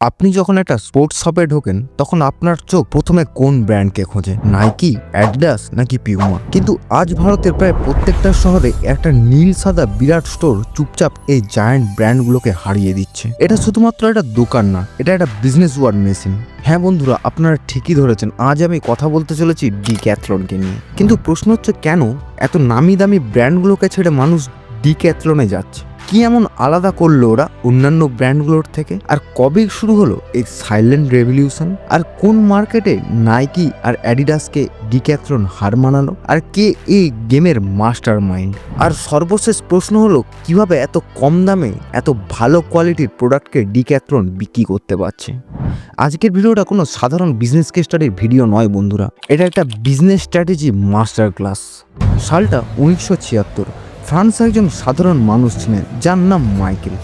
আপনি যখন একটা স্পোর্টস শপে ঢোকেন তখন আপনার চোখ প্রথমে কোন ব্র্যান্ডকে খোঁজে, নাইকি, অ্যাডিডাস নাকি পিউমা? কিন্তু আজ ভারতের প্রায় প্রত্যেকটা শহরে একটা নীল সাদা বিরাট স্টোর চুপচাপ এই জায়ান্ট ব্র্যান্ডগুলোকে হারিয়ে দিচ্ছে। এটা শুধুমাত্র একটা দোকান না, এটা একটা বিজনেস ওয়ার মেশিন। হ্যাঁ বন্ধুরা, আপনারা ঠিকই ধরেছেন, আজ আমি কথা বলতে চলেছি ডিক্যাথলনকে নিয়ে। কিন্তু প্রশ্ন হচ্ছে, কেন এত নামি দামি ব্র্যান্ডগুলোকে ছেড়ে মানুষ ডিক্যাথলনে যাচ্ছে? কি এমন আলাদা করলো ওরা অন্যান্য ব্র্যান্ডগুলোর থেকে? আর কবে শুরু হলো এই সাইলেন্ট রেভলিউশন? আর কোন মার্কেটে নাইকি আর অ্যাডিডাসকে ডিক্যাথলন হার মানালো? আর কে এই গেমের মাস্টার মাইন্ড? আর সর্বশেষ প্রশ্ন হলো, কিভাবে এত কম দামে এত ভালো কোয়ালিটির প্রোডাক্টকে ডিক্যাথলন বিক্রি করতে পারছে? আজকের ভিডিওটা কোনো সাধারণ বিজনেস কেস স্টাডির ভিডিও নয় বন্ধুরা, এটা একটা বিজনেস স্ট্র্যাটেজি মাস্টার ক্লাস। সালটা 1976। ফ্রান্সে একজন সাধারণ মানুষ ছিলেন যার নাম মাইকেল।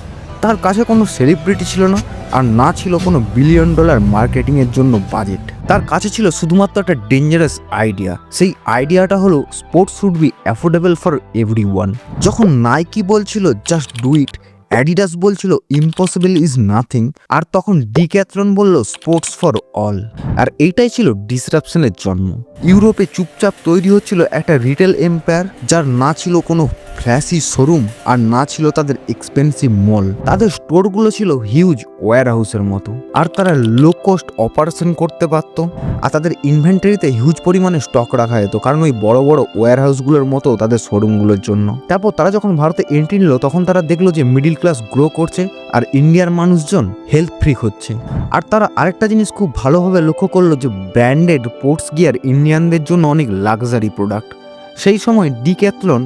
তার কাছে কোনো সেলিব্রিটি ছিল না, আর না ছিল কোনো $1 বিলিয়ন মার্কেটিংয়ের জন্য বাজেট। তার কাছে ছিল শুধুমাত্র একটা ডেঞ্জারাস আইডিয়া। সেই আইডিয়াটা হলো sports should be affordable for everyone. যখন নাইকি বলছিল জাস্ট ডু ইট, অ্যাডিডাস বলছিল ইম্পসিবল ইজ নাথিং, আর তখন ডিক্যাথলন বলল স্পোর্টস ফর অল। আর এইটাই ছিল ডিসরাপশনের জন্ম। ইউরোপে চুপচাপ তৈরি হচ্ছিল একটা রিটেল এম্পায়ার, যার না ছিল কোনো ফ্ল্যাশি শোরুম আর না ছিল তাদের এক্সপেন্সিভ মল। তাদের স্টোরগুলো ছিল হিউজ ওয়্যার হাউসের মতো, আর তারা লো কস্ট অপারেশন করতে পারতো। আর তাদের ইনভেন্টারিতে হিউজ পরিমাণে স্টক রাখা যেত, কারণ ওই বড় বড় ওয়্যার হাউসগুলোর মতো তাদের শোরুমগুলোর জন্য। তারপর তারা যখন ভারতে এন্ট্রি নিল, তখন তারা দেখলো যে মিডিল ক্লাস গ্রো করছে আর ইন্ডিয়ার মানুষজন হেলথ ফ্রিক হচ্ছে। আর তারা আরেকটা জিনিস খুব ভালোভাবে লক্ষ্য করলো যে ব্র্যান্ডেড স্পোর্টস গিয়ার ইন্ডিয়ানদের জন্য অনেক লাক্সারি প্রোডাক্ট। সেই সময় ডিক্যাথলন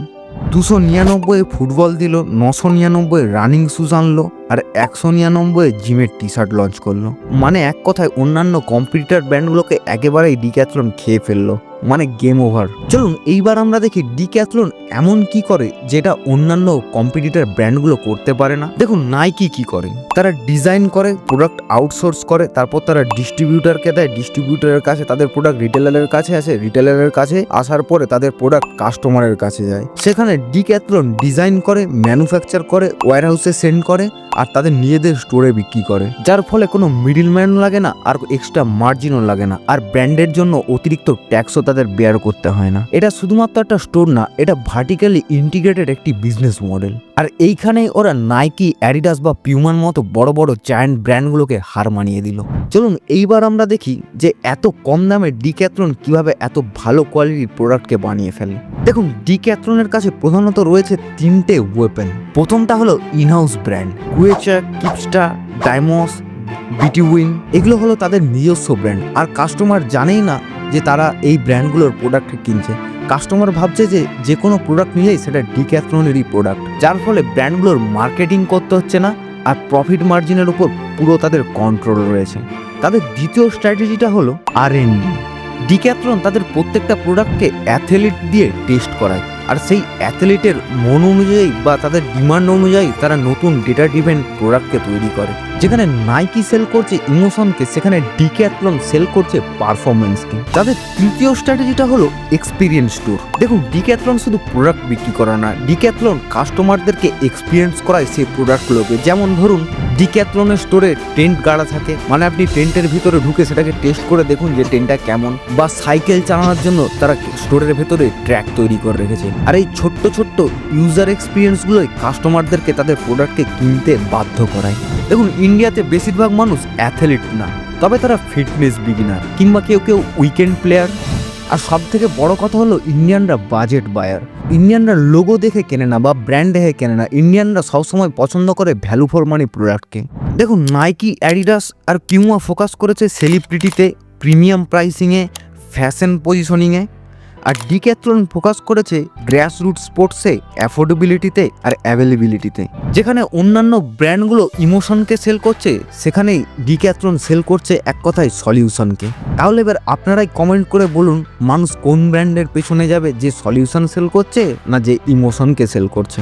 299 ফুটবল দিল, 999 রানিং শুজ আনলো, আর 199 জিমের টি শার্ট লঞ্চ করলো। মানে এক কথায় অন্যান্য কম্পিটিটর ব্র্যান্ডগুলোকে একেবারেই ডিক্যাথলন খেয়ে ফেললো, মানে গেম ওভার। চলুন এইবার আমরা দেখি ডিক্যাথলন এমন কি করে যেটা অন্যান্য কম্পিটিটর ব্র্যান্ডগুলো করতে পারে না। দেখুন নাইকি কি করে, তারা ডিজাইন করে, প্রোডাক্ট আউটসোর্স করে, তারপর তারা ডিস্ট্রিবিউটারকে দেয়, ডিস্ট্রিবিউটারের কাছে তাদের প্রোডাক্ট রিটেলারের কাছে আসে, রিটেলারের কাছে আসার পরে তাদের প্রোডাক্ট কাস্টমারের কাছে যায়। সেখানে ডিক্যাথলন ডিজাইন করে, ম্যানুফ্যাকচার করে, ওয়্যার হাউসে সেন্ড করে, আর তাদের নিজেদের স্টোরে বিক্রি করে, যার ফলে কোনো মিডিলম্যান লাগে না আর এক্সট্রা মার্জিনও লাগে না, আর ব্র্যান্ডের জন্য অতিরিক্ত ট্যাক্সও তাদের বেয়ার করতে হয় না। এটা শুধুমাত্র একটা স্টোর না, এটা ভার্টিক্যালি ইন্টিগ্রেটেড একটি বিজনেস মডেল। আর এইখানেই ওরা নাইকি, অ্যাডিডাস বা পিউমার মতো বড় বড় জায়ান্ট ব্র্যান্ডগুলোকে হার মানিয়ে দিল। চলুন এইবার আমরা দেখি যে এত কম দামে ডিক্যাথলন কিভাবে এত ভালো কোয়ালিটির প্রোডাক্টকে বানিয়ে ফেলে। দেখুন ডিক্যাথলনের কাছে প্রধানত রয়েছে 3টে ওয়েপেন। প্রথমটা হলো ইনহাউস ব্র্যান্ড, কুয়েচার, কিপস্টার, ডাইমস, বিটিউইন। এগুলো হলো তাদের নিজস্ব ব্র্যান্ড, আর কাস্টমার জানেই না যে তারা এই ব্র্যান্ডগুলোর প্রোডাক্ট কিনছে। কাস্টমার ভাবছে যে যে কোনো প্রোডাক্ট নিলেই সেটা ডিক্যাথলনেরই প্রোডাক্ট, যার ফলে ব্র্যান্ডগুলোর মার্কেটিং করতে হচ্ছে না, আর প্রফিট মার্জিনের উপর পুরো তাদের কন্ট্রোল রয়েছে। তাদের দ্বিতীয় স্ট্র্যাটেজিটা হলো R&D। ডিক্যাথলন তাদের প্রত্যেকটা প্রোডাক্টকে অ্যাথলিট দিয়ে টেস্ট করায়, আর সেই অ্যাথলিটের মন অনুযায়ী বা তাদের ডিমান্ড অনুযায়ী তারা নতুন ডেটা ড্রিভেন প্রোডাক্টকে তৈরি করে। যেখানে নাইকি সেল করছে ইমোশনকে, সেখানে ডিক্যাথলন সেল করছে পারফরমেন্সকে। তাদের তৃতীয় স্ট্র্যাটেজিটা হলো এক্সপিরিয়েন্স স্টোর। দেখুন ডিক্যাথলন শুধু প্রোডাক্ট বিক্রি করে না, ডিক্যাথলন কাস্টমারদেরকে এক্সপিরিয়েন্স করায় সেই প্রোডাক্টগুলোকে। যেমন ধরুন ডিক্যাথলনের স্টোরে টেন্ট গাড়া থাকে, মানে আপনি টেন্টের ভিতরে ঢুকে সেটাকে টেস্ট করে দেখুন যে টেন্টটা কেমন। বা সাইকেল চালানোর জন্য তারা স্টোরের ভেতরে ট্র্যাক তৈরি করে রেখেছে। আর এই ছোট্ট ছোট্ট ইউজার এক্সপিরিয়েন্সগুলোই কাস্টমারদেরকে তাদের প্রোডাক্টকে কিনতে বাধ্য করায়। দেখুন ইন্ডিয়াতে বেশিরভাগ মানুষ অ্যাথলিট না, তবে তারা ফিটনেস বিগিনার কিংবা কেউ কেউ উইকেন্ড প্লেয়ার। আর সব থেকে বড় কথা হলো ইন্ডিয়ানরা বাজেট বায়ার। ইন্ডিয়ানরা লোগো দেখে কেনে না বা ব্র্যান্ড দেখে কেনে না, ইন্ডিয়ানরা সবসময় পছন্দ করে ভ্যালু ফর মানি প্রোডাক্টকে। দেখুন নাইকি, অ্যাডিডাস আর পিউমা ফোকাস করেছে সেলিব্রিটিতে, প্রিমিয়াম প্রাইসিংয়ে, ফ্যাশন পজিশনিংয়ে, আর ডিক্যাথলন ফোকাস করেছে গ্রাসরুট স্পোর্টসে, অ্যাফোর্ডেবিলিটিতে আর অ্যাভেলেবিলিটিতে। যেখানে অন্যান্য ব্র্যান্ডগুলো ইমোশনকে সেল করছে, সেখানেই ডিক্যাথলন সেল করছে এক কথায় সলিউশনকে। তাহলে এবার আপনারাই কমেন্ট করে বলুন, মানুষ কোন ব্র্যান্ডের পেছনে যাবে, যে সলিউশন সেল করছে না যে ইমোশনকে সেল করছে?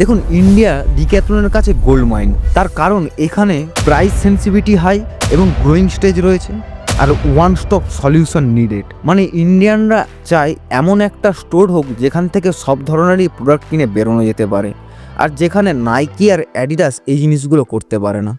দেখুন ইন্ডিয়া ডিক্যাথলনের কাছে গোল্ড মাইন, তার কারণ এখানে প্রাইস সেন্সিটিভিটি হাই এবং গ্রোয়িং স্টেজ রয়েছে, আর ওয়ান স্টপ সলিউশন নিডেড। মানে ইন্ডিয়ানরা চায় এমন একটা স্টোর হোক যেখান থেকে সব ধরনেরই প্রোডাক্ট কিনে বেরোনো যেতে পারে, আর যেখানে নাইকি আর অ্যাডিডাস এই জিনিসগুলো করতে পারে না।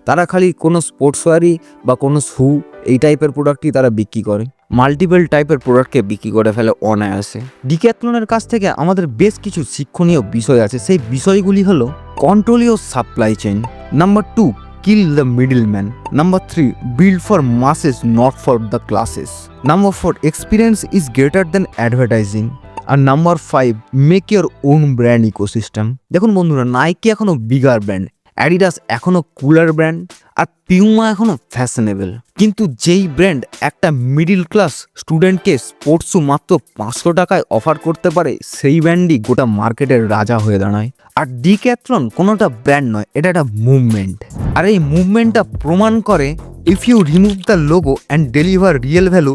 তারা খালি কোনো স্পোর্টসওয়ারই বা কোনো শু এই টাইপের প্রোডাক্টই তারা বিক্রি করে, মাল্টিপল টাইপের প্রোডাক্টকে বিক্রি করে ফেলে অনায়াসে। ডিক্যাথলনের কাছ থেকে আমাদের বেশ কিছু শিক্ষণীয় বিষয় আছে, সেই বিষয়গুলি হলো control your supply chain, number 2 kill the middleman, number 3 build for masses not for the classes, number 4 experience is greater than advertising, আর number 5 make your own brand ecosystem. দেখুন বন্ধুরা, নাইকি এখনো বিগার ব্র্যান্ড, অ্যাডিডাস এখনো cooler brand, আর Puma এখনো fashionable, কিন্তু যেই brand একটা মিডিল ক্লাস স্টুডেন্টকে স্পোর্টস শু মাত্র 500 টাকায় অফার করতে পারে, সেই ব্র্যান্ডই গোটা মার্কেটের রাজা হয়ে দাঁড়ায়। আর ডিক্যাথলন কোনোটা ব্র্যান্ড নয়, এটা একটা মুভমেন্ট, আর এই মুভমেন্টটা প্রমাণ করে if you remove the logo and deliver real value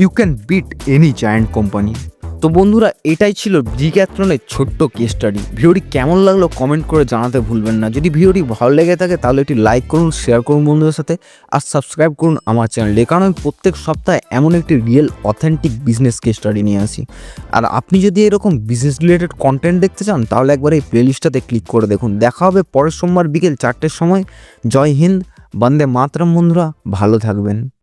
you can beat any giant company. তো বন্ধুরা, এটাই ছিল ডিক্যাথলনের ছোট্ট কেস স্টাডি। ভিডিওটি কেমন লাগলো কমেন্ট করে জানাতে ভুলবেন না। যদি ভিডিওটি ভালো লেগে থাকে তাহলে একটি লাইক করুন, শেয়ার করুন বন্ধুদের সাথে, আর সাবস্ক্রাইব করুন আমার চ্যানেলে, কারণ আমি প্রত্যেক সপ্তাহে এমন একটি real authentic business case study নিয়ে আসি। আর আপনি যদি এরকম বিজনেস রিলেটেড কন্টেন্ট দেখতে চান তাহলে একবার এই প্লেলিস্টটাতে ক্লিক করে দেখুন। দেখা হবে পরের সোমবার বিকেল 4টের সময়। জয় হিন্দ, বন্দে মাতরম বন্ধুরা, ভালো থাকবেন।